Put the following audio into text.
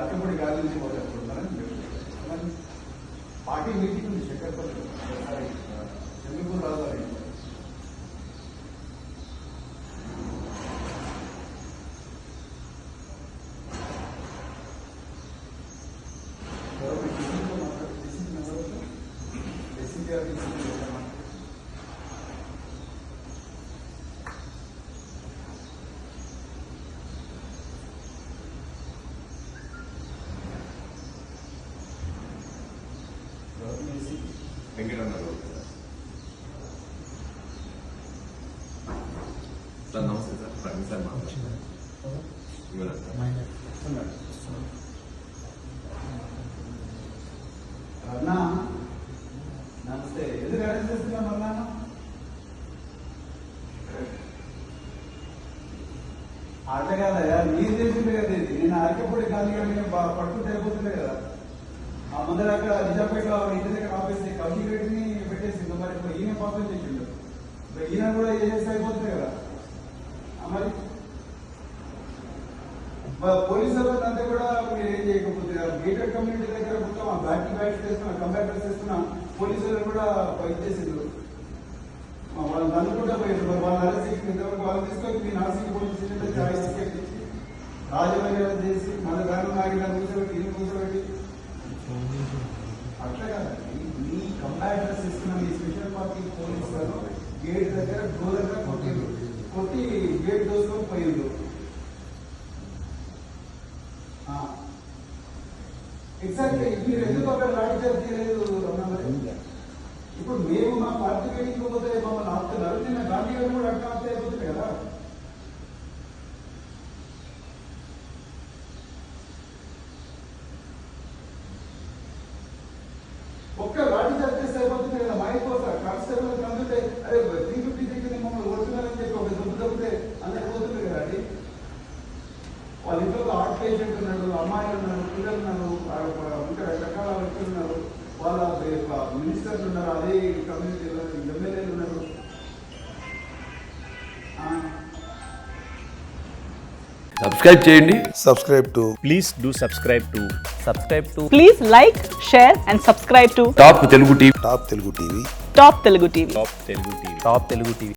అరకపడి గాలి నుంచి మొదలుకుంటారని party meeting ఉంది శంకర్పల్లి చంద్రపూర్ రాజధాని వెంకటన్నారు సార్ నమస్తే సార్ ప్రవీణ్ సార్ అన్నా నమస్తే ఎందుకు అరెస్ట్ చేస్తున్నాం అన్నా అట్లా కాదయా మీరు చేసింది కదా ఇది నేను అరకపూడి గాంధీ పట్టుకుంటే అయిపోతుంది కదా ఆ ముందర అక్కడ నిజాంపేటలో ఇంటి దగ్గర ఆపేసి కమ్యూనిటీని పెట్టేసింది మరి ఇప్పుడు ఈయన పాపం చేసిండు ఈయన కూడా ఏ చేస్తే అయిపోతుంది కదా మరి పోలీసులు అంతా కూడా మీరు ఏం చేయకపోతే గేటెడ్ కమ్యూనిటీ దగ్గర మొత్తం బ్యాట్స్ చేస్తున్నా కంప్యూటర్స్ చేస్తున్నా పోలీసులు కూడా ఇచ్చేసిండ్రు వాళ్ళని అనుకుంటా పోయారు వాళ్ళ అరెస్ట్ ఇంతవరకు వాళ్ళు తీసుకొని మీ నాసిక్ పోలీస్ స్టేషన్ చాయిస్ ఇచ్చి రాజమర్యాద చేసి మన దాని నాగిన కూర్చోబెట్టి ఈయన కూర్చోబెట్టి అట్లా కదండి మీ కంపారిటర్స్ ఇస్తున్న మీ స్పెషల్ పార్టీ పోలీసులను గేట్ దగ్గర డోర్ దగ్గర కొట్టి గేట్ దోసుకొని పోయిండు ఎగ్జాక్ట్లీ మీరు ఎందుకు అక్కడ లాఠీచార్జ్ చేయలేదు ఇప్పుడు మేము మా పార్టీ మీటింగ్ పోతే మమ్మల్ని ఆపుతున్నారు నిన్న గాంధీ గారు కూడా అట్లా ఆపితే అయిపోతుంది కదా ఒక్క లాఠీ చార్జ్ చేస్తే అయిపోతుంది కదా మా అయిపోతా కానిస్టేబుల్ కందుంటే అరే 350 దగ్గర మమ్మల్ని ఓడుతున్నారని చెప్పి ఒక దెబ్బ దొబ్బితే అందరికి పోతుంది కదా అండి వాళ్ళ ఇంట్లో హార్ట్ పేషెంట్ ఉన్నాడు అమ్మాయిలు ఉన్నారు పిల్లలు ఉన్నారు ఇంకా రకరకాల వ్యక్తులు ఉన్నారు వాళ్ళ మినిస్టర్లు ఉన్నారు అదే కమ్యూనిటీలో ఎమ్మెల్యేలు ఉన్నారు సబ్స్క్రైబ్ చేయండి Please do subscribe to Please like, share and subscribe to top Telugu TV Top Telugu TV. Top Telugu TV.